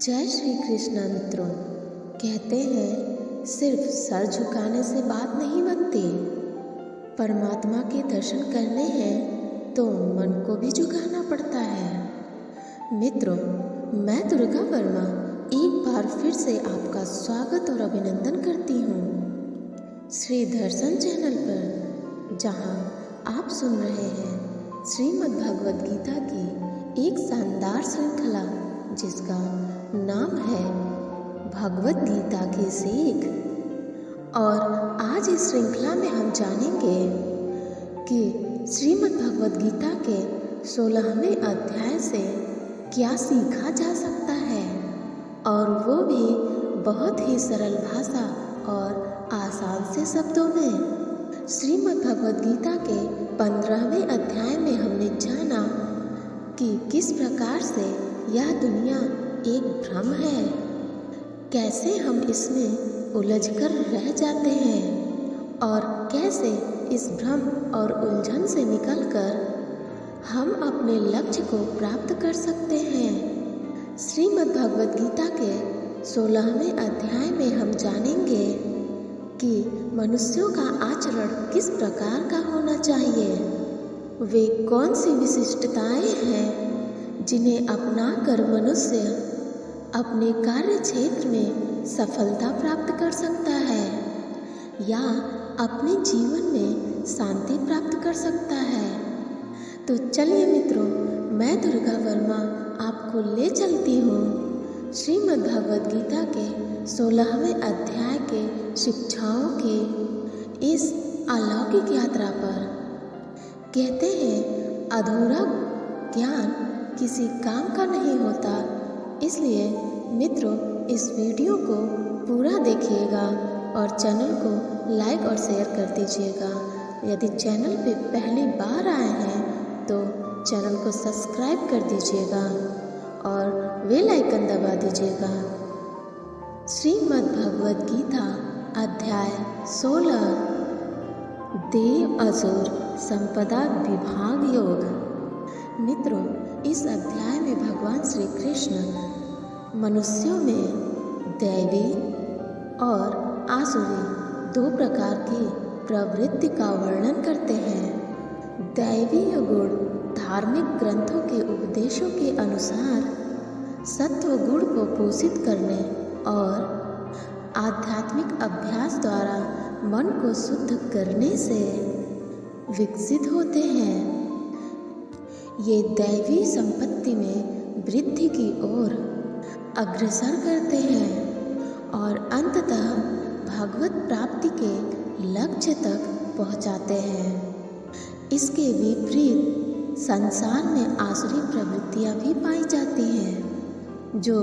जय श्री कृष्ण मित्रों। कहते हैं सिर्फ सर झुकाने से बात नहीं बनती, परमात्मा के दर्शन करने हैं तो मन को भी झुकाना पड़ता है। मित्रों, मैं दुर्गा वर्मा एक बार फिर से आपका स्वागत और अभिनंदन करती हूँ श्री दर्शन चैनल पर, जहाँ आप सुन रहे हैं श्रीमद् भगवद गीता की एक शानदार श्रृंखला जिसका नाम है भगवद गीता की सीख। और आज इस श्रृंखला में हम जानेंगे कि श्रीमद् भगवद गीता के 16वें अध्याय से क्या सीखा जा सकता है, और वो भी बहुत ही सरल भाषा और आसान से शब्दों में। श्रीमद् भगवद गीता के 15वें अध्याय में हमने जाना कि किस प्रकार से यह दुनिया एक भ्रम है, कैसे हम इसमें उलझकर रह जाते हैं और कैसे इस भ्रम और उलझन से निकलकर हम अपने लक्ष्य को प्राप्त कर सकते हैं। श्रीमद् भगवद गीता के 16वें अध्याय में हम जानेंगे कि मनुष्यों का आचरण किस प्रकार का होना चाहिए, वे कौन सी विशिष्टताएं हैं जिन्हें अपनाकर मनुष्य अपने कार्य क्षेत्र में सफलता प्राप्त कर सकता है या अपने जीवन में शांति प्राप्त कर सकता है। तो चलिए मित्रों, मैं दुर्गा वर्मा आपको ले चलती हूँ श्रीमद् भगवद गीता के 16वें अध्याय के शिक्षाओं की इस अलौकिक यात्रा पर। कहते हैं अधूरा ज्ञान किसी काम का नहीं होता, इसलिए मित्रों इस वीडियो को पूरा देखिएगा और चैनल को लाइक और शेयर कर दीजिएगा। यदि चैनल पे पहली बार आए हैं तो चैनल को सब्सक्राइब कर दीजिएगा और बेल आइकन दबा दीजिएगा। श्रीमद् भगवद गीता अध्याय 16 देव असुर संपदा विभाग योग। मित्रों, इस अध्याय में भगवान श्री कृष्ण मनुष्यों में दैवी और आसुरी दो प्रकार की प्रवृत्ति का वर्णन करते हैं। दैवीय गुण धार्मिक ग्रंथों के उपदेशों के अनुसार सत्व गुण को पोषित करने और आध्यात्मिक अभ्यास द्वारा मन को शुद्ध करने से विकसित होते हैं। ये दैवी संपत्ति में वृद्धि की ओर अग्रसर करते हैं और अंततः भगवत प्राप्ति के लक्ष्य तक पहुंचाते हैं। इसके विपरीत संसार में आसुरी प्रवृत्तियां भी पाई जाती हैं, जो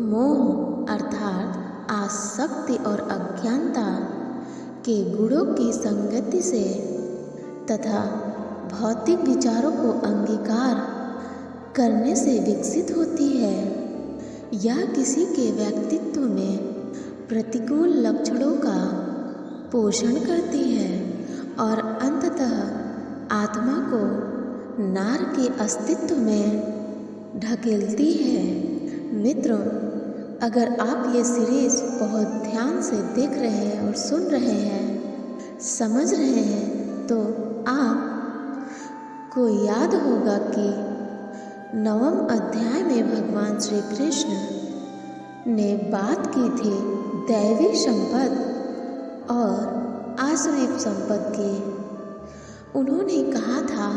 मोह अर्थात आसक्ति और अज्ञानता के गुणों की संगति से तथा भौतिक विचारों को अंगीकार करने से विकसित होती है। यह किसी के व्यक्तित्व में प्रतिकूल लक्षणों का पोषण करती है और अंततः आत्मा को नार के अस्तित्व में ढकेलती है। मित्रों, अगर आप ये सीरीज बहुत ध्यान से देख रहे हैं और सुन रहे हैं, समझ रहे हैं, तो आप को याद होगा कि 9वें अध्याय में भगवान श्री कृष्ण ने बात की थी दैवी संपद और आसुरी संपद की। उन्होंने कहा था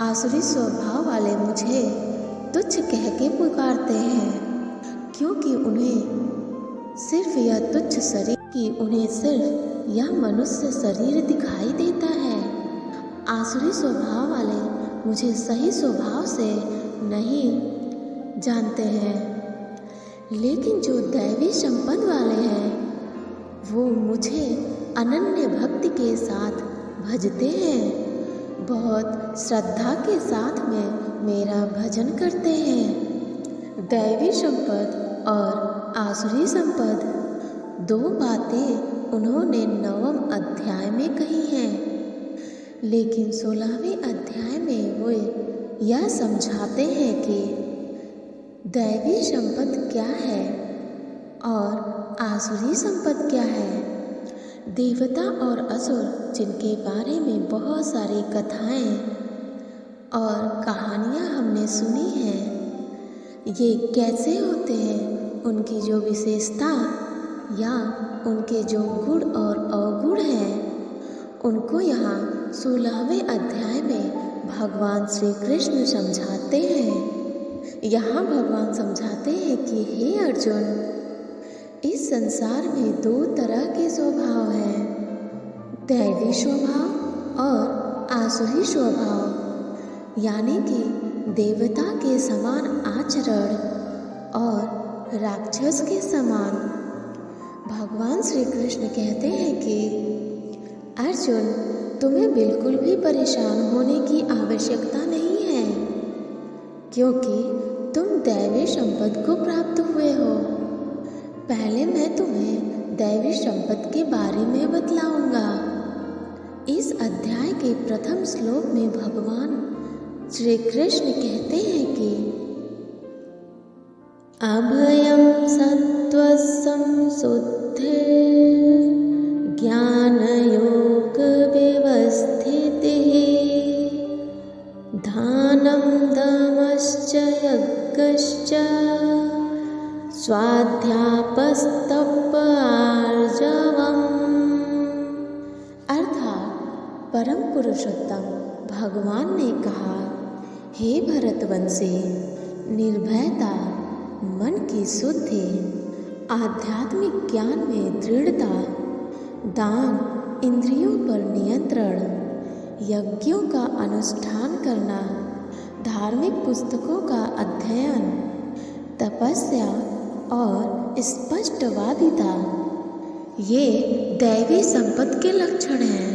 आसुरी स्वभाव वाले मुझे तुच्छ कह के पुकारते हैं, क्योंकि उन्हें सिर्फ यह तुच्छ शरीर की उन्हें सिर्फ यह मनुष्य शरीर दिखाई देता है। आसुरी स्वभाव वाले मुझे सही स्वभाव से नहीं जानते हैं, लेकिन जो दैवी संपद वाले हैं वो मुझे अनन्य भक्ति के साथ भजते हैं, बहुत श्रद्धा के साथ में मेरा भजन करते हैं। दैवी संपद और आसुरी संपद दो बातें उन्होंने 9वें अध्याय में कही हैं, लेकिन 16वें अध्याय में वो यह समझाते हैं कि दैवी संपत्ति क्या है और आसुरी संपत्ति क्या है। देवता और असुर जिनके बारे में बहुत सारी कथाएं और कहानियां हमने सुनी हैं, ये कैसे होते हैं, उनकी जो विशेषता या उनके जो गुण और अवगुण हैं, उनको यहाँ 16वें अध्याय में भगवान श्री कृष्ण समझाते हैं। यहाँ भगवान समझाते हैं कि हे अर्जुन, इस संसार में 2 तरह के स्वभाव हैं, दैवी स्वभाव और आसुरी स्वभाव, यानी कि देवता के समान आचरण और राक्षस के समान। भगवान श्री कृष्ण कहते हैं कि अर्जुन, तुम्हें बिल्कुल भी परेशान होने की आवश्यकता नहीं है, क्योंकि तुम दैवी संपत्ति को प्राप्त हुए हो। पहले मैं तुम्हें दैवी संपत्ति के बारे में बतलाऊंगा। इस अध्याय के प्रथम श्लोक में भगवान श्री कृष्ण कहते हैं कि अभयं सत्त्वं शुद्धिर् ज्ञान योग व्यवस्थितिः दानं दमश्च यज्ञश्च स्वाध्यायस्तप आर्जवम्। अर्थात परम पुरुषोत्तम भगवान ने कहा, हे भरतवंशी, निर्भयता, मन की शुद्धि, आध्यात्मिक ज्ञान में दृढ़ता, दान, इंद्रियों पर नियंत्रण, यज्ञों का अनुष्ठान करना, धार्मिक पुस्तकों का अध्ययन, तपस्या और स्पष्टवादिता, ये दैवी संपत्ति के लक्षण हैं।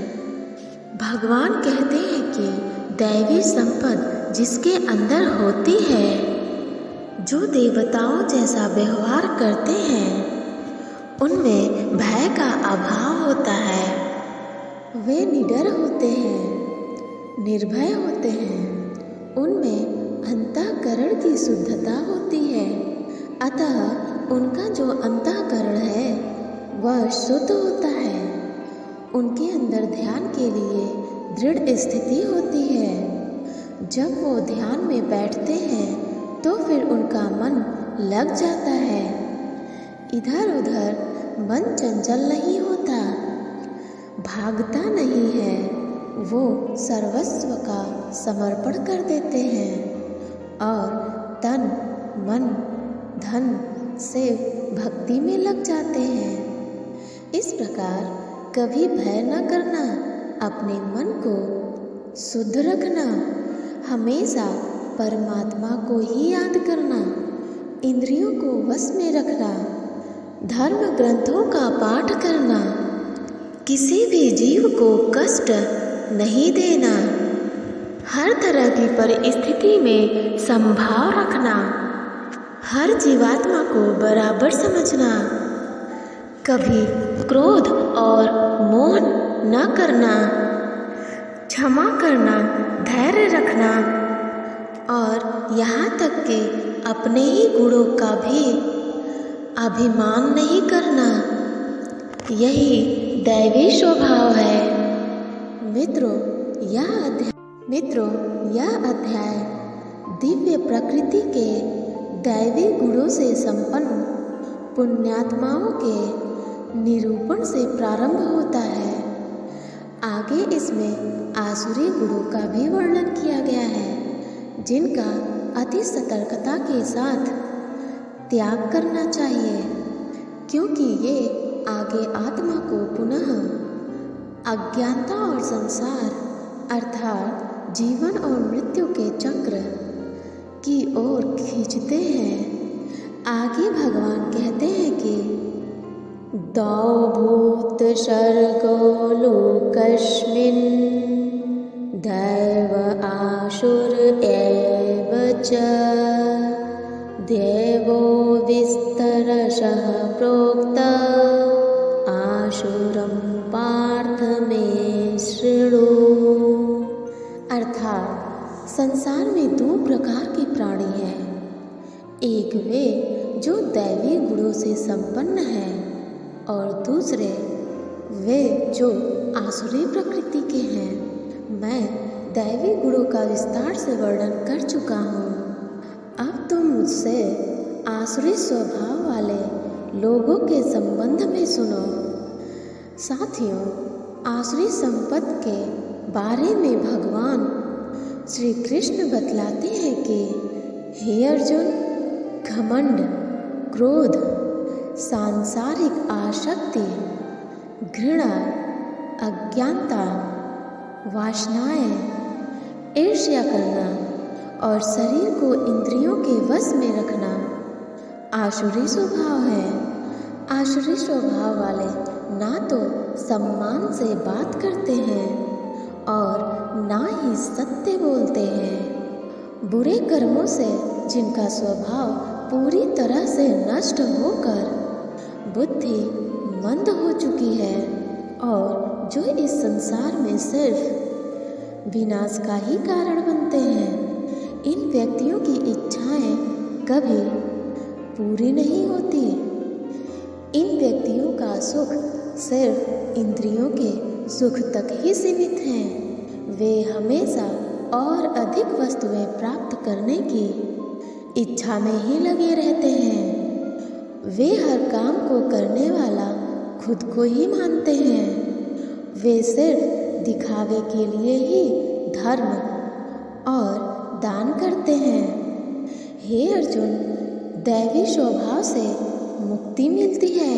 भगवान कहते हैं कि दैवी संपत्ति जिसके अंदर होती है, जो देवताओं जैसा व्यवहार करते हैं, उनमें भय का अभाव होता है। वे निडर होते हैं, निर्भय होते हैं, उनमें अंतःकरण की शुद्धता होती है। अतः उनका जो अंतःकरण है वह शुद्ध होता है। उनके अंदर ध्यान के लिए दृढ़ स्थिति होती है। जब वो ध्यान में बैठते हैं तो फिर उनका मन लग जाता है। इधर उधर मन चंचल नहीं होता, भागता नहीं है। वो सर्वस्व का समर्पण कर देते हैं और तन, मन, धन से भक्ति में लग जाते हैं। इस प्रकार कभी भय न करना, अपने मन को शुद्ध रखना, हमेशा परमात्मा को ही याद करना, इंद्रियों को वश में रखना, धर्म ग्रंथों का पाठ करना, किसी भी जीव को कष्ट नहीं देना, हर तरह की परिस्थिति में समभाव रखना, हर जीवात्मा को बराबर समझना, कभी क्रोध और मोह न करना, क्षमा करना, धैर्य रखना और यहाँ तक कि अपने ही गुणों का भी अभिमान नहीं करना। यही दैवी स्वभाव है। मित्रों, यह अध्याय दिव्य प्रकृति के दैवी गुणों से संपन्न पुण्यात्माओं के निरूपण से प्रारंभ होता है। आगे इसमें आसुरी गुणों का भी वर्णन किया गया है, जिनका अति सतर्कता के साथ त्याग करना चाहिए, क्योंकि ये आगे आत्मा को पुनः अज्ञानता और संसार अर्थात जीवन और मृत्यु के चक्र की ओर खींचते हैं। आगे भगवान कहते हैं कि द्वौ भूत सर्गो लोकस्मिन् दैव आसुर एव च देवो विस्तरशः प्रोक्त आसुरं पार्थ मे शृणु। अर्थात संसार में 2 प्रकार के प्राणी हैं, एक वे जो दैवी गुणों से संपन्न है और दूसरे वे जो आसुरी प्रकृति के हैं। मैं दैवी गुणों का विस्तार से वर्णन कर चुका हूँ। अब तुम मुझसे आसुरी स्वभाव वाले लोगों के संबंध में सुनो। साथियों, आसुरी संपत्ति के बारे में भगवान श्री कृष्ण बतलाते हैं कि हे अर्जुन, घमंड, क्रोध, सांसारिक आसक्ति, घृणा, अज्ञानता, वासनाएं, ईर्ष्या करना और शरीर को इंद्रियों के वश में रखना आसुरी स्वभाव है। आसुरी स्वभाव वाले ना तो सम्मान से बात करते हैं और ना ही सत्य बोलते हैं। बुरे कर्मों से जिनका स्वभाव पूरी तरह से नष्ट होकर बुद्धि मंद हो चुकी है और जो इस संसार में सिर्फ विनाश का ही कारण बनते हैं, इन व्यक्तियों की इच्छाएं कभी पूरी नहीं होती। इन व्यक्तियों का सुख सिर्फ इंद्रियों के सुख तक ही सीमित है। वे हमेशा और अधिक वस्तुएं प्राप्त करने की इच्छा में ही लगे रहते हैं। वे हर काम को करने वाला खुद को ही मानते हैं। वे सिर्फ दिखावे के लिए ही धर्म और दान करते हैं। हे अर्जुन, दैवी स्वभाव से मुक्ति मिलती है,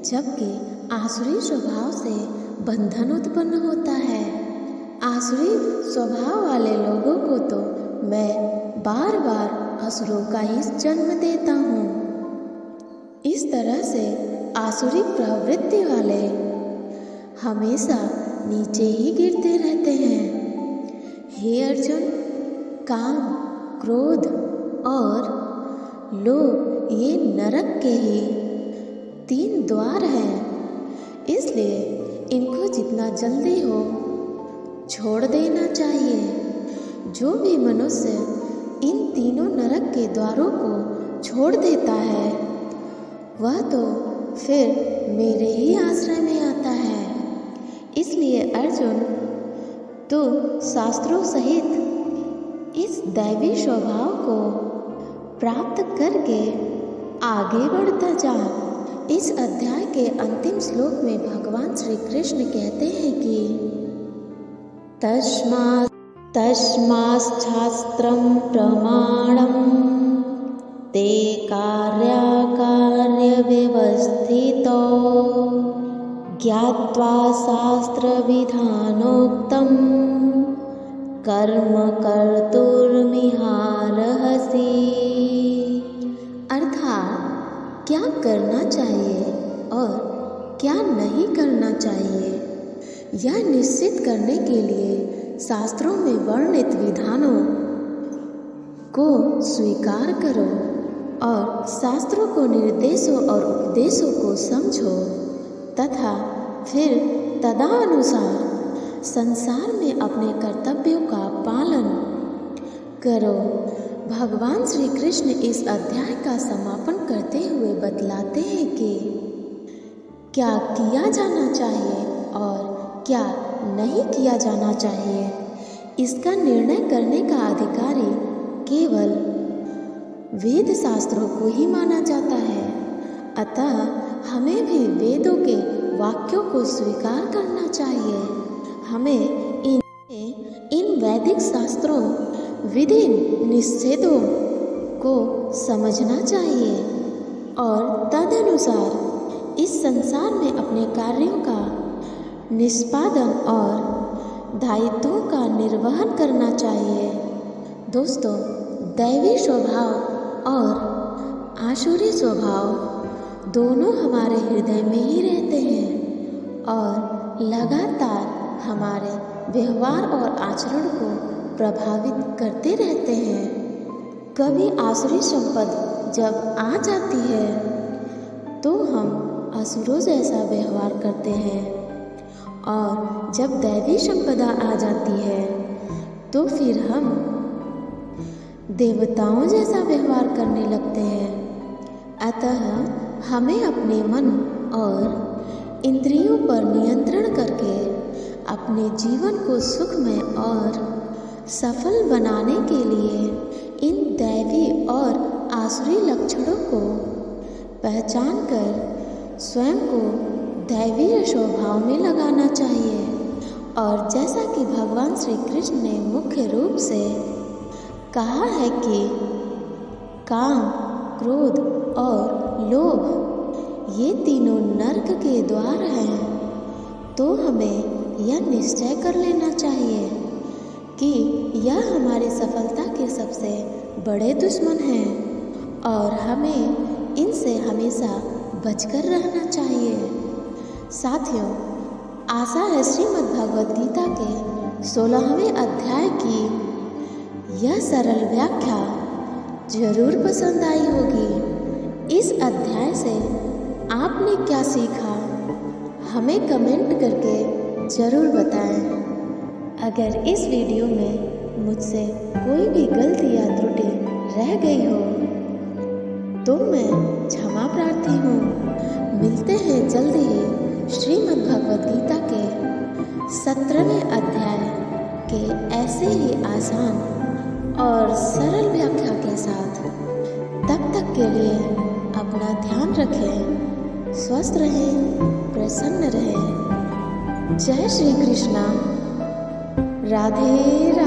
जबकि आसुरी स्वभाव से बंधन उत्पन्न होता है। आसुरी स्वभाव वाले लोगों को तो मैं बार बार असुरों का ही जन्म देता हूँ। इस तरह से आसुरी प्रवृत्ति वाले हमेशा नीचे ही गिरते रहते हैं। हे अर्जुन, काम, क्रोध और लोभ ये नरक के ही 3 द्वार हैं। इसलिए इनको जितना जल्दी हो छोड़ देना चाहिए। जो भी मनुष्य इन तीनों नरक के द्वारों को छोड़ देता है वह तो फिर मेरे ही आश्रय में आता है। इसलिए अर्जुन, तू शास्त्रों सहित इस दैवी स्वभाव को प्राप्त करके आगे बढ़ता जा। इस अध्याय के अंतिम श्लोक में भगवान श्री कृष्ण कहते हैं कि तस्माच्छास्त्रं प्रमाणं ते कार्याकार्य व्यवस्थितो ज्ञात्वा शास्त्रविधानोक्तं कर्म कर्तुर्मिहारहसि। अर्थात क्या करना चाहिए और क्या नहीं करना चाहिए, यह निश्चित करने के लिए शास्त्रों में वर्णित विधानों को स्वीकार करो और शास्त्रों को निर्देशों और उपदेशों को समझो तथा फिर तदनुसार संसार में अपने कर्तव्यों का पालन करो। भगवान श्री कृष्ण इस अध्याय का समापन करते हुए बतलाते हैं कि क्या किया जाना चाहिए और क्या नहीं किया जाना चाहिए, इसका निर्णय करने का अधिकारी केवल वेद शास्त्रों को ही माना जाता है। अतः हमें भी वेदों के वाक्यों को स्वीकार करना चाहिए। हमें इन वैदिक शास्त्रों विधि निषेधों को समझना चाहिए और तदनुसार इस संसार में अपने कार्यों का निष्पादन और दायित्वों का निर्वहन करना चाहिए। दोस्तों, दैवी स्वभाव और आसुरी स्वभाव दोनों हमारे हृदय में ही रहते हैं और लगातार हमारे व्यवहार और आचरण को प्रभावित करते रहते हैं। कभी आसुरी संपत्ति जब आ जाती है तो हम असुरों जैसा व्यवहार करते हैं और जब दैवी संपदा आ जाती है तो फिर हम देवताओं जैसा व्यवहार करने लगते हैं। अतः हमें अपने मन और इंद्रियों पर नियंत्रण करके अपने जीवन को सुखमय और सफल बनाने के लिए इन दैवी और आसुरी लक्षणों को पहचान कर स्वयं को दैवीय स्वभाव में लगाना चाहिए। और जैसा कि भगवान श्री कृष्ण ने मुख्य रूप से कहा है कि काम, क्रोध और लोभ ये तीनों नरक के द्वार हैं, तो हमें यह निश्चय कर लेना चाहिए कि यह हमारी सफलता के सबसे बड़े दुश्मन हैं और हमें इनसे हमेशा बचकर रहना चाहिए। साथियों, आशा है श्रीमद् भगवद गीता के 16वें अध्याय की यह सरल व्याख्या जरूर पसंद आई होगी। इस अध्याय से आपने क्या सीखा, हमें कमेंट करके ज़रूर बताएं। अगर इस वीडियो में मुझसे कोई भी गलती या त्रुटि रह गई हो तो मैं क्षमा प्रार्थी हूँ। मिलते हैं जल्दी ही श्रीमद् भगवद गीता के 17वें अध्याय के ऐसे ही आसान और सरल व्याख्या के साथ। तब तक के लिए अपना ध्यान रखें, स्वस्थ रहें, प्रसन्न रहें। जय श्री कृष्णा। राधे राधे।